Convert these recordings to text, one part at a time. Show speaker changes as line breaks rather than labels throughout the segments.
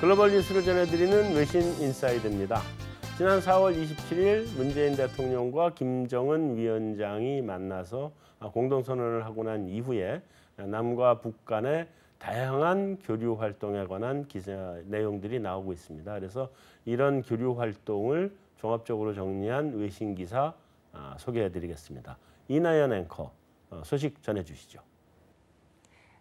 글로벌 뉴스를 전해드리는 외신 인사이드입니다. 지난 4월 27일 문재인 대통령과 김정은 위원장이 만나서 공동선언을 하고 난 이후에 남과 북 간의 다양한 교류 활동에 관한 기사 내용들이 나오고 있습니다. 그래서 이런 교류 활동을 종합적으로 정리한 외신 기사 소개해드리겠습니다. 이나연 앵커 소식 전해주시죠.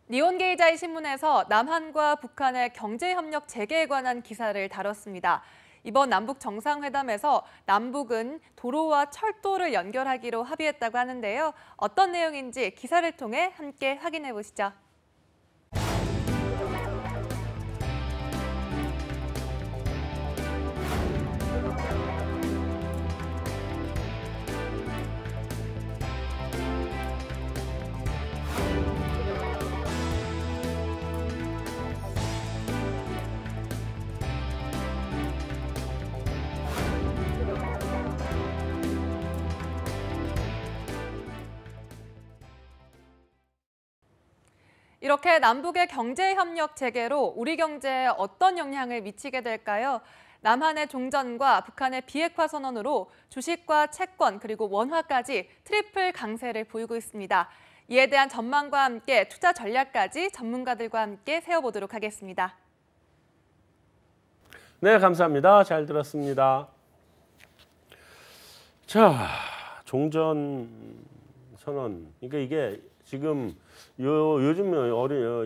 니혼게이자이 신문에서 남한과 북한의 경제협력 재개에 관한 기사를 다뤘습니다. 이번 남북 정상회담에서 남북은 도로와 철도를 연결하기로 합의했다고 하는데요. 어떤 내용인지 기사를 통해 함께 확인해 보시죠. 이렇게 남북의 경제협력 재개로 우리 경제에 어떤 영향을 미치게 될까요? 남한의 종전과 북한의 비핵화 선언으로 주식과 채권 그리고 원화까지 트리플 강세를 보이고 있습니다. 이에 대한 전망과 함께 투자 전략까지 전문가들과 함께 세워보도록 하겠습니다.
네, 감사합니다. 잘 들었습니다. 자, 종전 선언. 그러니까 이게 지금 요즘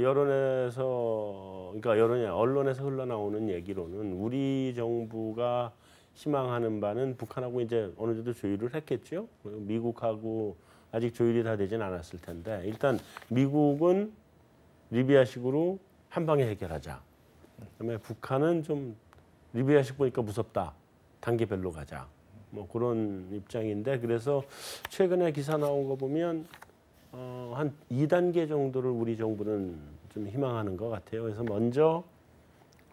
여론에서, 그러니까 언론에서 흘러나오는 얘기로는 우리 정부가 희망하는 바는 북한하고 이제 어느 정도 조율을 했겠죠. 미국하고 아직 조율이 다 되진 않았을 텐데 일단 미국은 리비아식으로 한 방에 해결하자. 그다음에 북한은 좀 리비아식 보니까 무섭다. 단계별로 가자. 뭐 그런 입장인데 그래서 최근에 기사 나온 거 보면 한 2단계 정도를 우리 정부는 좀 희망하는 것 같아요. 그래서 먼저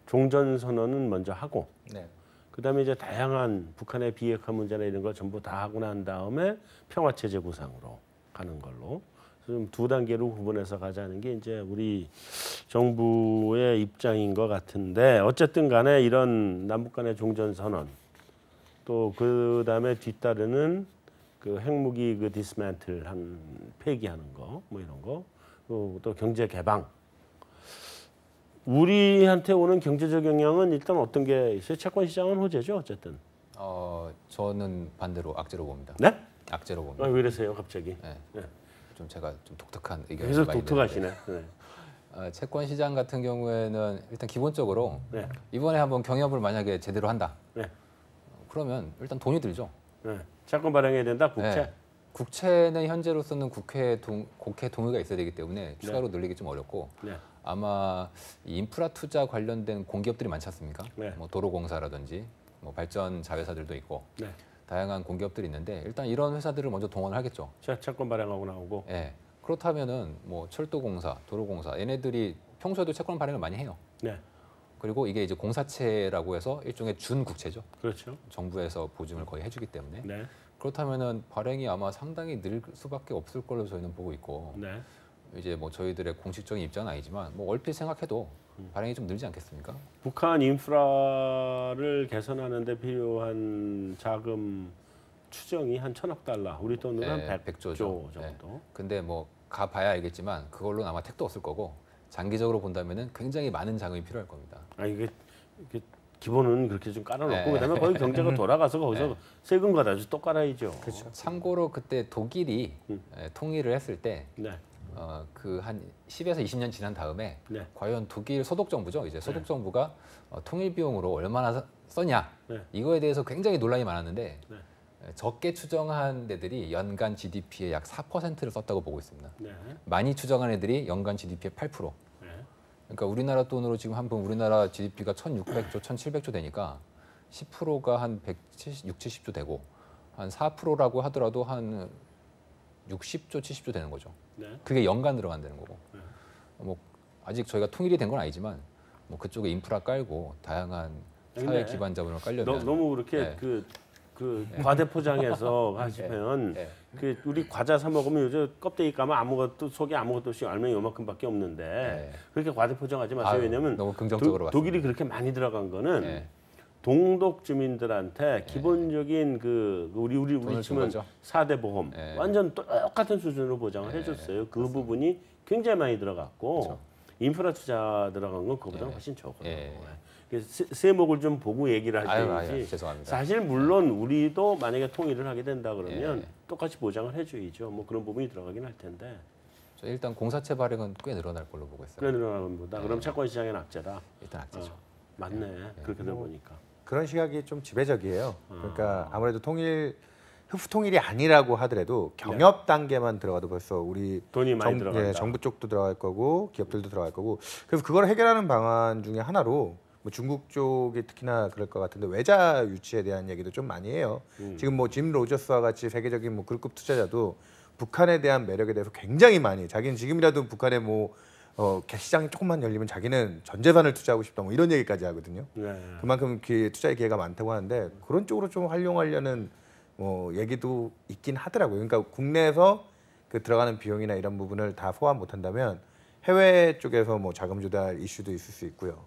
종전선언은 먼저 하고
네.
그다음에 이제 다양한 북한의 비핵화 문제나 이런 걸 전부 다 하고 난 다음에 평화체제 구상으로 가는 걸로 좀 2단계로 구분해서 가자는 게 이제 우리 정부의 입장인 것 같은데 어쨌든 간에 이런 남북 간의 종전선언 또 그다음에 뒤따르는 그 핵무기 그 디스맨틀한 폐기하는 거 뭐 이런 거 또 경제 개방 우리한테 오는 경제적 영향은 일단 어떤 게 있어요? 채권 시장은 호재죠 어쨌든.
저는 반대로 악재로 봅니다.
네?
악재로 봅니다.
왜 이러세요 갑자기?
네.
네.
좀 제가 좀 독특한 의견이
그래서
많이
독특하시네.
있는데, 채권 시장 같은 경우에는 일단 기본적으로
네.
이번에 한번 경협을 만약에 제대로 한다.
네.
그러면 일단 돈이 들죠.
네. 채권 발행해야 된다 국채.
네. 국채는 현재로서는 국회 동의가 있어야 되기 때문에 추가로 늘리기 좀 어렵고
네.
아마 이 인프라 투자 관련된 공기업들이 많지 않습니까?
네.
뭐 도로공사라든지 뭐 발전 자회사들도 있고
네.
다양한 공기업들이 있는데 일단 이런 회사들을 먼저 동원을 하겠죠.
채권 발행하고 나오고.
예. 그렇다면은 뭐 철도공사, 도로공사 얘네들이 평소에도 채권 발행을 많이 해요.
네.
그리고 이게 이제 공사채라고 해서 일종의 준국채죠.
그렇죠.
정부에서 보증을 거의 해주기 때문에.
네.
그렇다면은 발행이 아마 상당히 늘 수밖에 없을 걸로 저희는 보고 있고.
네.
이제 뭐 저희들의 공식적인 입장은 아니지만 뭐 얼핏 생각해도 발행이 좀 늘지 않겠습니까?
북한 인프라를 개선하는 데 필요한 자금 추정이 한 1,000억 달러. 우리 돈으로 한 100조 정도.
네. 근데 뭐 가봐야 알겠지만 그걸로는 아마 택도 없을 거고 장기적으로 본다면은 굉장히 많은 자금이 필요할 겁니다.
이게 기본은 그렇게 좀 깔아놓고
네.
그다음에 거기 경제가 돌아가서 거기서 세금 받아서 또 깔아야죠.
그렇죠. 참고로 그때 독일이 통일을 했을 때
네.
그 한 10에서 20년 지난 다음에
네.
과연 독일 소독 정부죠. 이제 소독 정부가 통일 비용으로 얼마나 썼냐
네.
이거에 대해서 굉장히 논란이 많았는데
네.
적게 추정한 데들이 연간 GDP의 약 4%를 썼다고 보고 있습니다.
네.
많이 추정한 애들이 연간 GDP의 8%.
네.
그러니까 우리나라 돈으로 지금 한번 우리나라 GDP가 1,600조, 1,700조 되니까 10%가 한 170, 70조 되고 한 4%라고 하더라도 한 60조, 70조 되는 거죠.
네.
그게 연간 들어간다는 거고.
네.
뭐 아직 저희가 통일이 된 건 아니지만 뭐 그쪽에 인프라 깔고 다양한 사회 기반 자본을 깔려면
너무 그렇게
네.
그 그 과대 포장해서 하시면
예.
그 우리 과자 사 먹으면 요즘 껍데기 까면 아무것도 속에 아무것도 없이 알맹이 요만큼밖에 없는데
예.
그렇게 과대 포장하지 마세요.
아유,
왜냐면
너무 긍정적으로 봤습니다.
독일이 그렇게 많이 들어간 거는
예.
동독 주민들한테 기본적인 그 우리
돈을 준
치면
거죠.
4대 보험
예.
완전 똑같은 수준으로 보장을 해줬어요. 그 부분이 굉장히 많이 들어갔고
그렇죠.
인프라 투자 들어간 건 그거보다 훨씬 적어요.
예.
그래서 세목을 좀 보고 얘기를 하셔야지.
아유, 죄송합니다.
사실 물론 우리도 만약에 통일을 하게 된다 그러면
예.
똑같이 보장을 해줘야죠. 뭐 그런 부분이 들어가긴 할 텐데.
저 일단 공사채 발행은 꽤 늘어날 걸로 보고 있어요.
그래 늘어나는 보다. 그럼 채권 시장의 낙제다.
일단 악재죠.
맞네. 그렇게 들어보니까.
그런 시각이 좀 지배적이에요. 그러니까 아무래도 흡수 통일이 아니라고 하더라도 경협 단계만 들어가도 벌써 우리
돈이 많이 들어간다.
정부 쪽도 들어갈 거고 기업들도 들어갈 거고 그래서 그걸 해결하는 방안 중에 하나로 뭐 중국 쪽이 특히나 그럴 것 같은데 외자 유치에 대한 얘기도 좀 많이 해요. 지금 뭐 짐 로저스와 같이 세계적인 뭐 그룹급 투자자도 북한에 대한 매력에 대해서 굉장히 많이 자기는 지금이라도 북한에 뭐 시장이 조금만 열리면 자기는 전 재산을 투자하고 싶다 뭐 이런 얘기까지 하거든요.
네.
그만큼 투자의 기회가 많다고 하는데 그런 쪽으로 좀 활용하려는 얘기도 있긴 하더라고요. 그러니까 국내에서 그 들어가는 비용이나 이런 부분을 다 소화 못한다면 해외 쪽에서 뭐 자금 조달 이슈도 있을 수 있고요.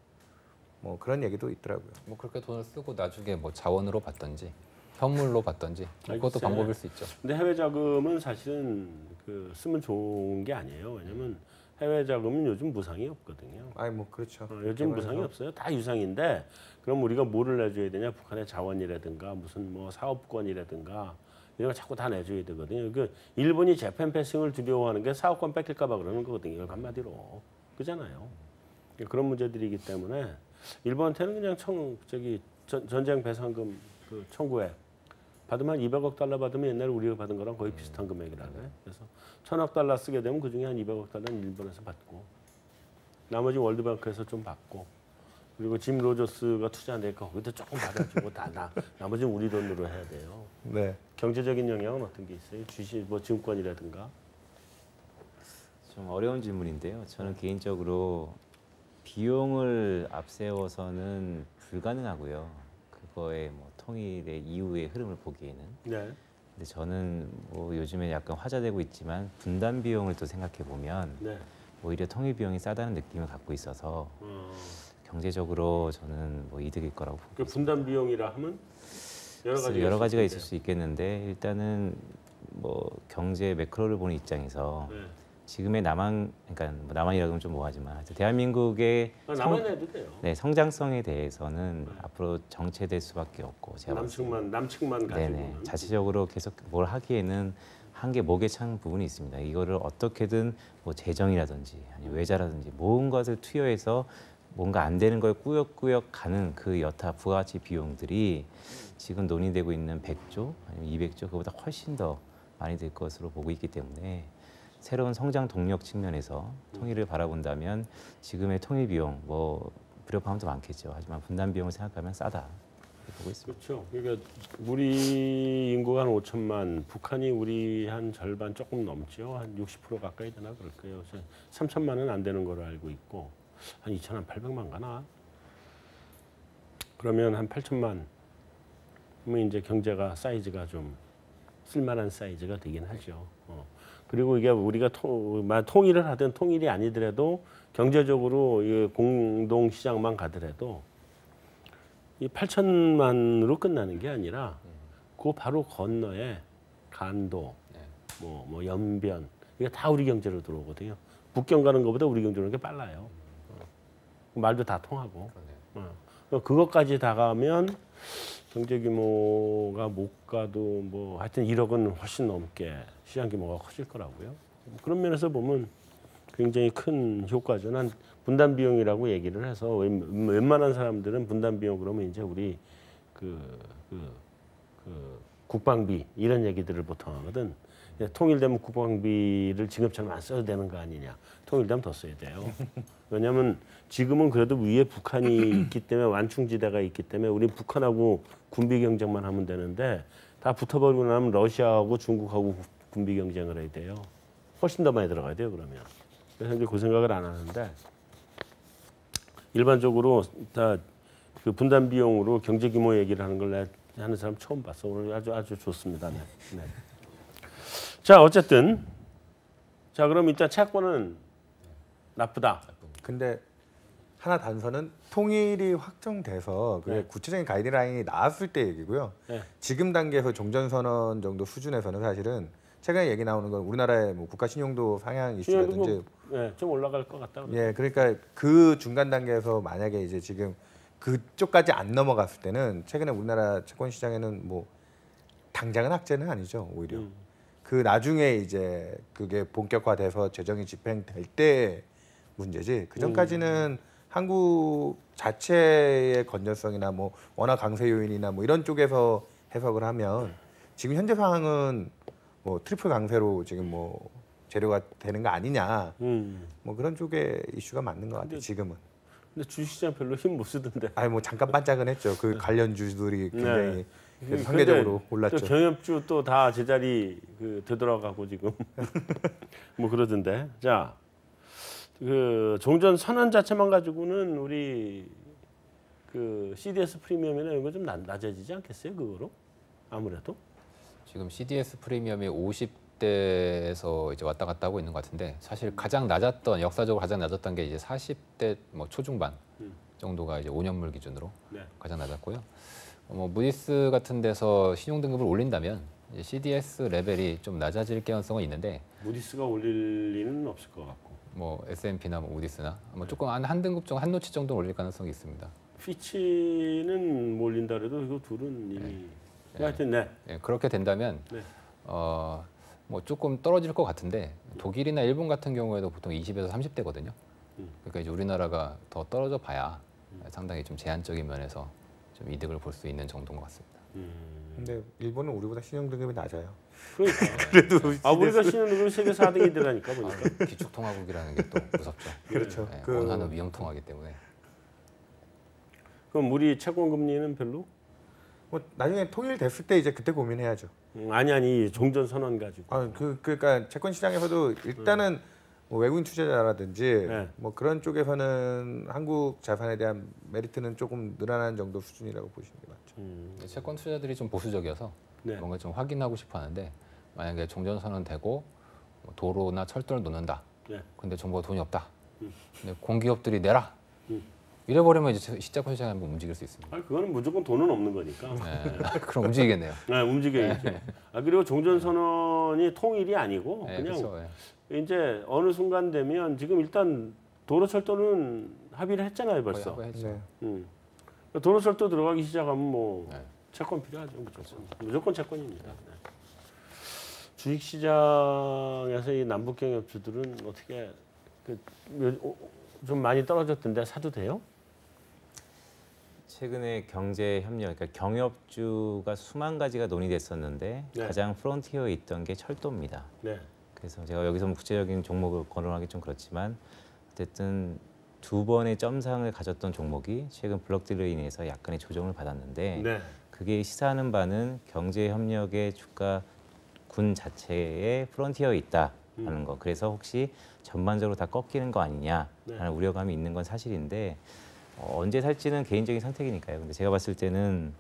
뭐 그런 얘기도 있더라고요.
뭐 그렇게 돈을 쓰고 나중에 뭐 자원으로 받던지 현물로 받던지 뭐 그것도
글쎄.
방법일 수 있죠.
근데 해외 자금은 사실은 그 쓰면 좋은 게 아니에요. 왜냐면 해외 자금은 요즘 무상이 없거든요.
아니 뭐 그렇죠.
요즘 무상이 없어요. 다 유상인데 그럼 우리가 뭐를 내줘야 되냐? 북한의 자원이라든가 무슨 뭐 사업권이라든가 이런 거 자꾸 다 내줘야 되거든요. 그 일본이 재팬 패싱을 두려워하는 게 사업권 뺏길까 봐 그러는 거거든요. 한마디로 그잖아요. 그런 문제들이기 때문에 일본한테는 그냥 전쟁 배상금 그 청구액 받으면 한 200억 달러 받으면 옛날에 우리가 받은 거랑 거의 비슷한 금액이라 그래. 그래서 1000억 달러 쓰게 되면 그중에 한 200억 달러는 일본에서 받고 나머지 월드뱅크에서 좀 받고 그리고 짐 로저스가 투자하니까 거기도 조금 받아주고 나머지는 우리 돈으로 해야 돼요.
네.
경제적인 영향은 어떤 게 있어요? 주식 뭐 증권이라든가.
좀 어려운 질문인데요. 저는 개인적으로 비용을 앞세워서는 불가능하고요. 그거의 뭐 통일의 이후의 흐름을 보기에는.
네.
근데 저는 뭐 요즘에 약간 화제되고 있지만 분담 비용을 또 생각해 보면
네.
오히려 통일 비용이 싸다는 느낌을 갖고 있어서 경제적으로 저는 뭐 이득일 거라고 보고
그
있습니다.
분담 비용이라 하면
여러 가지가 있을 수 있겠는데 일단은 뭐 경제 매크로를 보는 입장에서
네.
지금의 남한, 그러니까 뭐 남한이라고 하면 좀 뭐하지만 하여튼 대한민국의
남한 해도 돼요.
네, 성장성에 대해서는 앞으로 정체될 수밖에 없고 제가 봤을 때
남측만
네네,
가지고는
자체적으로 계속 뭘 하기에는 한계 목에 찬 부분이 있습니다. 이거를 어떻게든 뭐 재정이라든지 아니면 외자라든지 모든 것을 투여해서 뭔가 안 되는 걸 꾸역꾸역 가는 그 여타 부가가치 비용들이 지금 논의되고 있는 100조 아니면 200조 그보다 훨씬 더 많이 될 것으로 보고 있기 때문에 새로운 성장 동력 측면에서 통일을 바라본다면 지금의 통일 비용 뭐 불협화음도 많겠죠. 하지만 분담 비용을 생각하면 싸다 이렇게 보고 있습니다.
그렇죠. 그러니까 우리 인구가 한 5천만, 북한이 우리 한 절반 조금 넘죠. 한 60% 가까이 되나 그럴 거예요. 3천만은 안 되는 걸로 알고 있고 한 2,800만 가나? 그러면 한 8천만 그러면 이제 경제가 사이즈가 좀 쓸만한 사이즈가 되긴 하죠. 그리고 이게 우리가 통일을 하든 통일이 아니더라도 경제적으로 이 공동 시장만 가더라도 이 8천만으로 끝나는 게 아니라 그 바로 건너에 간도, 뭐 연변 이게 다 우리 경제로 들어오거든요. 북경 가는 것보다 우리 경제로 오는 게 빨라요. 말도 다 통하고. 그것까지 다 가면 경제 규모가 못 가도 뭐 하여튼 1억은 훨씬 넘게 시장 규모가 커질 거라고요. 그런 면에서 보면 굉장히 큰 효과죠. 난 분담 비용이라고 얘기를 해서 웬만한 사람들은 분담 비용 그러면 이제 우리 그 국방비 이런 얘기들을 보통 하거든. 통일되면 국방비를 지금처럼 안 써도 되는 거 아니냐. 통일되면 더 써야 돼요. 왜냐하면 지금은 그래도 위에 북한이 있기 때문에 완충지대가 있기 때문에 우리 북한하고 군비 경쟁만 하면 되는데 다 붙어버리고 나면 러시아하고 중국하고 군비 경쟁을 해야 돼요. 훨씬 더 많이 들어가야 돼요. 그러면. 그래서 이제 그 생각을 안 하는데 일반적으로 다 그 분담 비용으로 경제 규모 얘기를 하는 걸 내가 하는 사람 처음 봤어. 오늘 아주 좋습니다. 네. 네. 자, 어쨌든 자 그럼 일단 채권은 나쁘다.
근데 하나 단서는 통일이 확정돼서 그게
네.
구체적인 가이드라인이 나왔을 때 얘기고요.
네.
지금 단계에서 종전선언 정도 수준에서는 사실은 최근에 얘기 나오는 건 우리나라의 뭐 국가 신용도 상향 이슈라든지
네, 좀 올라갈 것 같다.
예, 그러니까 그 중간 단계에서 만약에 이제 지금 그쪽까지 안 넘어갔을 때는 최근에 우리나라 채권 시장에는 뭐 당장은 악재는 아니죠, 오히려. 그 나중에 이제 그게 본격화돼서 재정이 집행될 때 문제지. 그 전까지는 한국 자체의 건전성이나 뭐 원화 강세 요인이나 뭐 이런 쪽에서 해석을 하면 지금 현재 상황은 뭐 트리플 강세로 지금 뭐 재료가 되는 거 아니냐. 뭐 그런 쪽의 이슈가 맞는 것 같아요. 지금은.
근데 주식시장 별로 힘 못 쓰던데.
아니 뭐 잠깐 반짝은 했죠. 그 관련 주들이 굉장히
네.
그래서 상대적으로
또
올랐죠.
경협주 또 다 제자리 되돌아가고 지금 뭐 그러던데. 자, 그 종전 선언 자체만 가지고는 우리 그 CDS 프리미엄이나 이거 좀 낮아지지 않겠어요? 그거로 아무래도.
지금 CDS 프리미엄이 50대에서 이제 왔다 갔다 하고 있는 것 같은데 사실 가장 낮았던 역사적으로 가장 낮았던 게 이제 40대 뭐 초중반 정도가 이제 5년물 기준으로
네.
가장 낮았고요. 뭐 무디스 같은 데서 신용 등급을 올린다면 이제 CDS 레벨이 좀 낮아질 가능성은 있는데
무디스가 올릴 리는 없을 것 같고.
뭐 S&P나 뭐 무디스나 뭐 조금 한 등급 정도 한 노치 정도 올릴 가능성이 있습니다.
피치는 못 올린다 그래도 이거 둘은 이미 하여튼 네.
예, 그렇게 된다면
네.
뭐 조금 떨어질 것 같은데 독일이나 일본 같은 경우에도 보통 20에서 30대거든요. 그러니까 이제 우리나라가 더 떨어져 봐야 상당히 좀 제한적인 면에서 좀 이득을 볼 수 있는 정도인 것 같습니다.
근데 일본은 우리보다 신용 등급이 낮아요.
그러니까.
그래도
우리가 신흥국은 세계 4등이더라니까 보니까.
기축통화국이라는 게 또 무섭죠.
그렇죠.
예,
그-
원화는 위험통화기 때문에.
그럼 우리 채권 금리는 별로?
뭐 나중에 통일됐을 때 이제 그때 고민해야죠.
아니 종전 선언 가지고.
그러니까 채권 시장에서도 일단은 뭐 외국인 투자자라든지
네.
뭐 그런 쪽에서는 한국 자산에 대한 메리트는 조금 늘어나는 정도 수준이라고 보시는 게 맞죠.
채권 투자들이 좀 보수적이어서
네.
뭔가 좀 확인하고 싶어 하는데 만약에 종전선언 되고 뭐 도로나 철도를 놓는다.
네.
근데 정부가 돈이 없다. 근데 공기업들이 내라. 이래버리면 이제 채권 시장이 한번 움직일 수 있습니다.
그거는 무조건 돈은 없는 거니까.
네. 그럼 움직이겠네요.
네, 움직여야죠. 그리고 종전 선언이 통일이 아니고
네,
그냥
그렇죠. 예.
이제 어느 순간 되면 지금 일단 도로철도는 합의를 했잖아요,
거의
벌써.
하고했죠.
네.
도로철도 들어가기 시작하면 뭐
네.
채권 필요하죠, 무조건 채권입니다. 네. 주식시장에서 이 남북 경협주들은 어떻게 좀 많이 떨어졌던데 사도 돼요?
최근에 경제 협력, 그러니까 경협주가 수만 가지가 논의됐었는데
네.
가장 프론티어에 있던 게 철도입니다.
네.
그래서 제가 여기서 뭐 구체적인 종목을 거론하기 좀 그렇지만 어쨌든 두 번의 점상을 가졌던 종목이 최근 블록딜로 인해서 약간의 조정을 받았는데
네.
그게 시사하는 바는 경제 협력의 주가 군 자체에 프론티어에 있다라는 거. 그래서 혹시 전반적으로 다 꺾이는 거 아니냐라는
네.
우려감이 있는 건 사실인데 언제 살지는 개인적인 선택이니까요. 근데 제가 봤을 때는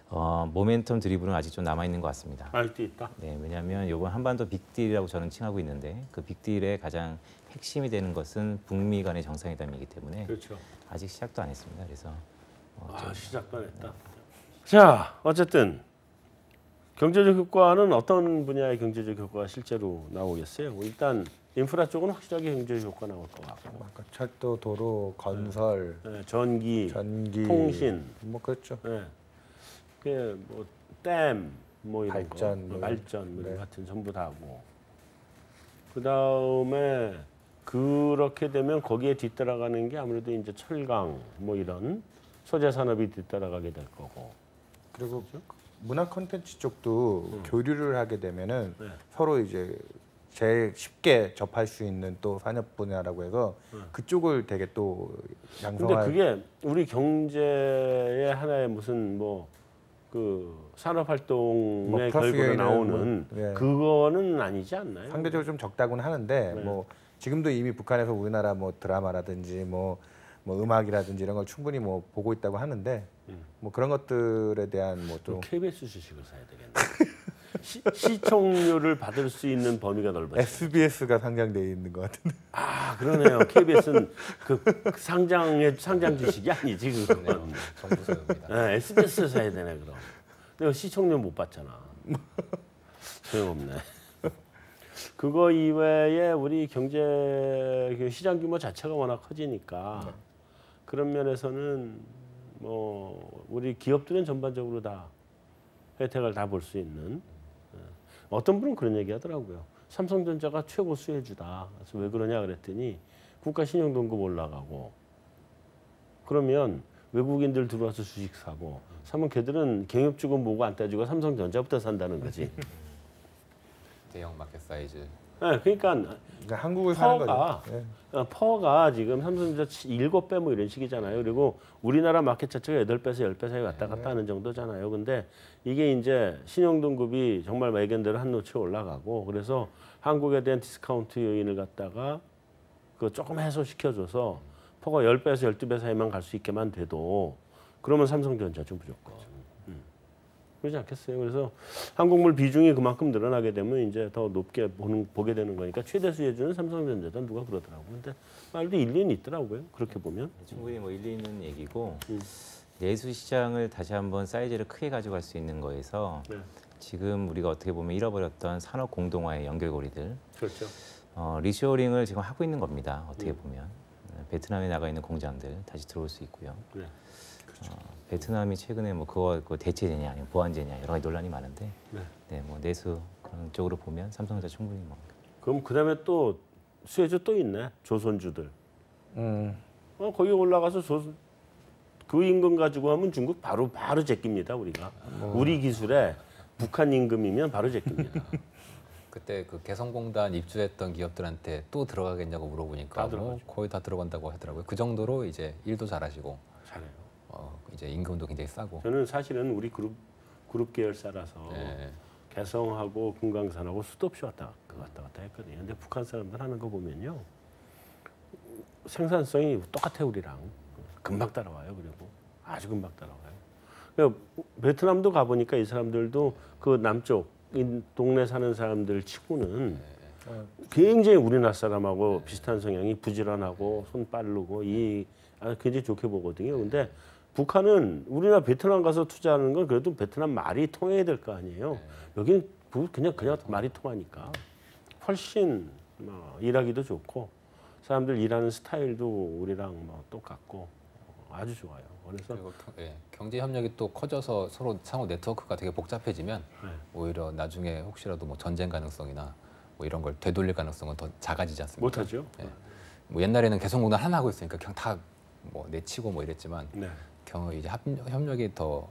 모멘텀 드리블은 아직 좀 남아 있는 것 같습니다.
알수 있다.
네, 왜냐하면 이번 한반도 빅딜이라고 저는 칭하고 있는데 그 빅딜의 가장 핵심이 되는 것은 북미 간의 정상회담이기 때문에
그렇죠.
아직 시작도 안 했습니다. 그래서
시작도 안 했다. 자, 어쨌든 경제적 효과는 어떤 분야의 경제적 효과가 실제로 나오겠어요? 일단 인프라 쪽은 확실하게 경제적 효과 나올 것 같고,
아까 철도, 도로, 건설,
네, 전기, 통신,
뭐 그렇죠.
네. 뭐 댐, 뭐 이런
발전,
거,
뭐
발전 뭐
네.
이런 같은 전부 다 하고. 그 다음에 그렇게 되면 거기에 뒤따라가는 게 아무래도 이제 철강, 뭐 이런 소재 산업이 뒤따라가게 될 거고.
그리고 문화 콘텐츠 쪽도 교류를 하게 되면은
네.
서로 이제 제일 쉽게 접할 수 있는 또 산업 분야라고 해서 그쪽을 되게 또
근데
양성할.
그게 우리 경제의 하나의 무슨 뭐 그 산업 활동의
뭐 플러스
결과로
요인은
나오는
뭐, 예.
그거는 아니지 않나요?
상대적으로 좀 적다고는 하는데
네.
뭐 지금도 이미 북한에서 우리나라 뭐 드라마라든지 뭐 뭐 음악이라든지 이런 걸 충분히 뭐 보고 있다고 하는데 뭐 그런 것들에 대한 뭐 또
KBS 주식을 사야 되겠네. 시청률을 받을 수 있는 범위가 넓어져.
SBS가 상장돼 있는 것 같은데.
아 그러네요. KBS는 그 상장 주식이 아니지 그건.
정부 소유입니다.
네, SBS 사야 되네 그럼. 내가 시청률 못 받잖아. 소용없네. 그거 이외에 우리 경제 시장 규모 자체가 워낙 커지니까 그런 면에서는 뭐 우리 기업들은 전반적으로 다 혜택을 다 볼 수 있는. 어떤 분은 그런 얘기 하더라고요. 삼성전자가 최고 수혜주다. 그래서 왜 그러냐 그랬더니 국가 신용등급 올라가고 그러면 외국인들 들어와서 주식 사고 사면 걔들은 경협주금 뭐고 안 따지고 삼성전자부터 산다는 거지.
대형 마켓 사이즈.
네, 그러니까
한국을 사는 거죠. 네.
퍼가 지금 삼성전자 7배 뭐 이런 식이잖아요. 그리고 우리나라 마켓 자체가 8배에서 10배 사이 왔다 갔다 하는 정도잖아요. 근데 이게 이제 신용등급이 정말 예견대로 한 노치 올라가고 그래서 한국에 대한 디스카운트 요인을 갖다가 그 조금 해소시켜줘서 퍼가 10배에서 12배 사이만 갈 수 있게만 돼도 그러면 삼성전자죠 무조건. 그러지 않겠어요. 그래서 한국물 비중이 그만큼 늘어나게 되면 이제 더 높게 보게 되는 거니까 최대 수혜주는 삼성전자다 누가 그러더라고요. 근데 말도 일리는 있더라고요. 그렇게 보면.
충분히 뭐 일리 있는 얘기고 내수 시장을 다시 한번 사이즈를 크게 가져갈 수 있는 거에서 지금 우리가 어떻게 보면 잃어버렸던 산업 공동화의 연결고리들,
그렇죠.
리쇼어링을 지금 하고 있는 겁니다. 어떻게 보면 베트남에 나가 있는 공장들 다시 들어올 수 있고요.
네.
베트남이 최근에 뭐 그거 대체제냐 아니면 보완제냐 여러 가지 논란이 많은데,
네.
뭐 내수 그런 쪽으로 보면 삼성전자 충분히 뭐.
그럼 그다음에 또 수혜주 또 있네. 조선주들. 거기 올라가서 그 임금 가지고 하면 중국 바로 제낍니다 우리가. 우리 기술에 북한 임금이면 바로 제낍니다.
그때 그 개성공단 입주했던 기업들한테 또 들어가겠냐고 물어보니까 뭐 거의 다 들어간다고 하더라고요. 그 정도로 이제 일도 잘하시고
잘해요.
이제 임금도 굉장히 싸고.
저는 사실은 우리 그룹 계열사라서 개성하고 금강산하고 수도 없이 왔다 갔다 했거든요. 근데 북한 사람들 하는 거 보면요. 생산성이 똑같아요 우리랑. 금방 따라와요. 그리고 아주 금방 따라와요. 그러니까 베트남도 가보니까 이 사람들도 그 남쪽 동네 사는 사람들 치고는 굉장히 우리나라 사람하고 비슷한 성향이 부지런하고 손 빠르고 굉장히 좋게 보거든요. 근데 북한은 우리나라 베트남 가서 투자하는 건 그래도 베트남 말이 통해야 될 거 아니에요. 여기는 그냥 말이 통하니까 훨씬 일하기도 좋고 사람들 일하는 스타일도 우리랑 똑같고 아주 좋아요. 그래서
그리고 경제 협력이 또 커져서 서로 상호 네트워크가 되게 복잡해지면 오히려 나중에 혹시라도 뭐 전쟁 가능성이나 뭐 이런 걸 되돌릴 가능성은 더 작아지지 않습니까?
못하죠.
뭐 옛날에는 개성공단 하나 하고 있으니까 그냥 다 뭐 내치고 뭐 이랬지만 이제 협력이 더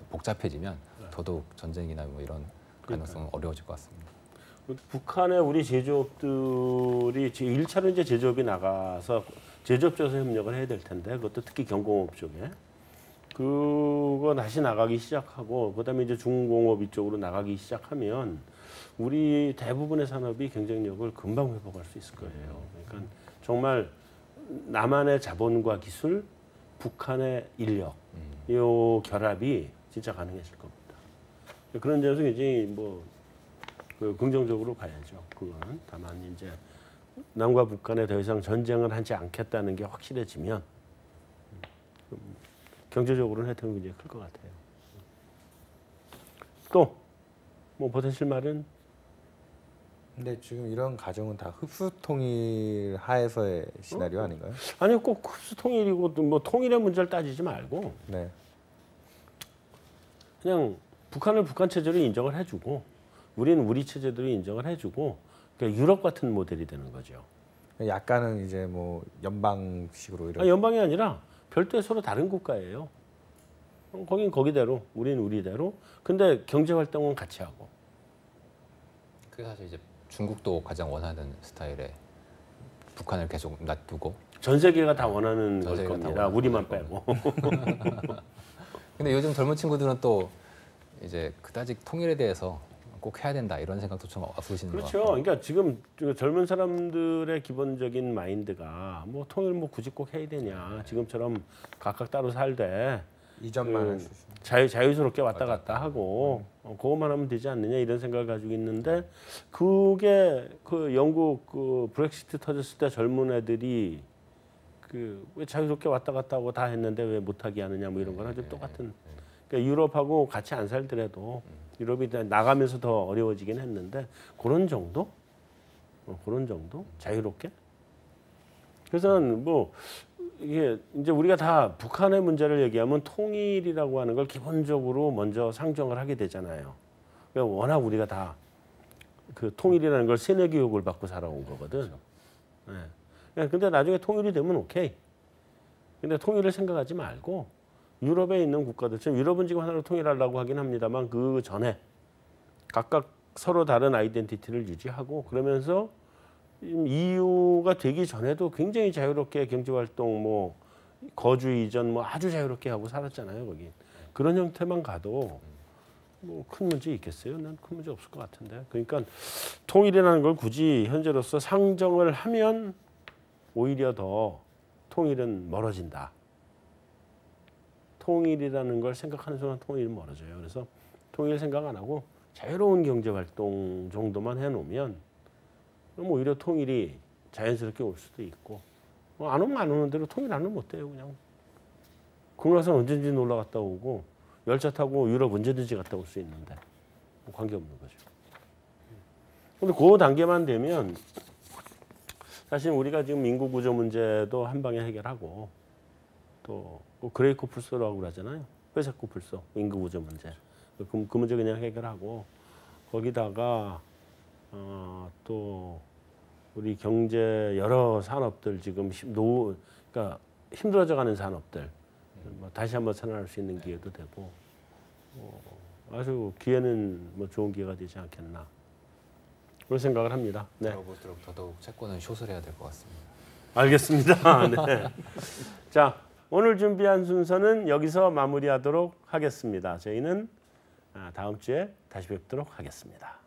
복잡해지면 더더욱 전쟁이나 뭐 이런 가능성은 어려워질 것 같습니다.
북한의 우리 제조업들이 1차로 이제 제조업이 나가서 제조업자에서 협력을 해야 될 텐데 그것도 특히 경공업 쪽에 그거 다시 나가기 시작하고 그다음에 이제 중공업 이쪽으로 나가기 시작하면 우리 대부분의 산업이 경쟁력을 금방 회복할 수 있을 거예요. 그러니까 정말 남한의 자본과 기술, 북한의 인력 이 결합이 진짜 가능해질 겁니다. 그런 점에서 굉장히 긍정적으로 봐야죠. 그거는 다만 이제 남과 북한에 더 이상 전쟁을 하지 않겠다는 게 확실해지면 경제적으로는 혜택은 굉장히 클 것 같아요. 또 뭐 보태실 말은?
근데 지금 이런 가정은 다 흡수 통일 하에서의 시나리오 아닌가요?
아니요, 꼭 흡수 통일이고 뭐 통일의 문제를 따지지 말고 그냥 북한을 북한 체제로 인정을 해주고 우리는 우리 체제대로 인정을 해주고 그러니까 유럽 같은 모델이 되는 거죠.
약간은 이제 뭐 연방식으로 이런.
연방이 아니라 별도의 서로 다른 국가예요. 거긴 거기대로, 우리는 우리대로. 근데 경제 활동은 같이 하고.
그게 사실 이제 중국도 가장 원하는 스타일의 북한을 계속 놔두고.
전 세계가 다 원하는 걸 겁니다. 우리만 빼고.
근데 요즘 젊은 친구들은 또 이제 그다지 통일에 대해서 꼭 해야 된다 이런 생각도 좀 없으시는 것
그렇죠.
같고.
그러니까 지금 젊은 사람들의 기본적인 마인드가 뭐 통일 뭐 굳이 꼭 해야 되냐. 지금처럼 각각 따로 살되
이전만 할 수 있습니다.
자유스럽게 왔다 갔다 하고 그것만 하면 되지 않느냐 이런 생각을 가지고 있는데 그게 그 영국 그 브렉시트 터졌을 때 젊은 애들이 그 왜 자유롭게 왔다 갔다 하고 다 했는데 왜 못하게 하느냐 뭐 이런 거랑 좀 똑같은. 그러니까 유럽하고 같이 안 살더라도 유럽이 나가면서 더 어려워지긴 했는데 그런 정도? 그런 정도? 자유롭게? 그래서 뭐 이게 이제 우리가 다 북한의 문제를 얘기하면 통일이라고 하는 걸 기본적으로 먼저 상정을 하게 되잖아요. 그러니까 워낙 우리가 다 그 통일이라는 걸 세뇌 교육을 받고 살아온 거거든. 네. 근데 나중에 통일이 되면 오케이. 근데 통일을 생각하지 말고 유럽에 있는 국가들처럼 유럽은 지금 하나로 통일하려고 하긴 합니다만 그 전에 각각 서로 다른 아이덴티티를 유지하고 그러면서 EU가 되기 전에도 굉장히 자유롭게 경제활동 뭐 거주 이전 뭐 아주 자유롭게 하고 살았잖아요. 거기 그런 형태만 가도 뭐 큰 문제 있겠어요? 난 큰 문제 없을 것 같은데. 그러니까 통일이라는 걸 굳이 현재로서 상정을 하면 오히려 더 통일은 멀어진다. 통일이라는 걸 생각하는 순간 통일은 멀어져요. 그래서 통일 생각 안 하고 자유로운 경제활동 정도만 해놓으면 그럼 오히려 통일이 자연스럽게 올 수도 있고 안 오면 안 오는 대로 통일 안 하면 못 돼요. 그냥 국내선 언제든지 놀러 갔다 오고 열차 타고 유럽 언제든지 갔다 올 수 있는데 뭐 관계없는 거죠. 근데 그 단계만 되면 사실 우리가 지금 인구 구조 문제도 한 방에 해결하고 또 그레이 코플소라고 그러잖아요. 회색 코플소 인구 구조 문제. 그 문제 그냥 해결하고 거기다가 또 우리 경제 여러 산업들 지금 그러니까 힘들어져가는 산업들 뭐 다시 한번 살아날 수 있는 기회도 되고 아주 기회는 뭐 좋은 기회가 되지 않겠나 그런 생각을 합니다. 네.
들어볼수록 더더욱 채권은 숏을 해야 될 것 같습니다.
알겠습니다. 네. 자, 오늘 준비한 순서는 여기서 마무리하도록 하겠습니다. 저희는 다음 주에 다시 뵙도록 하겠습니다.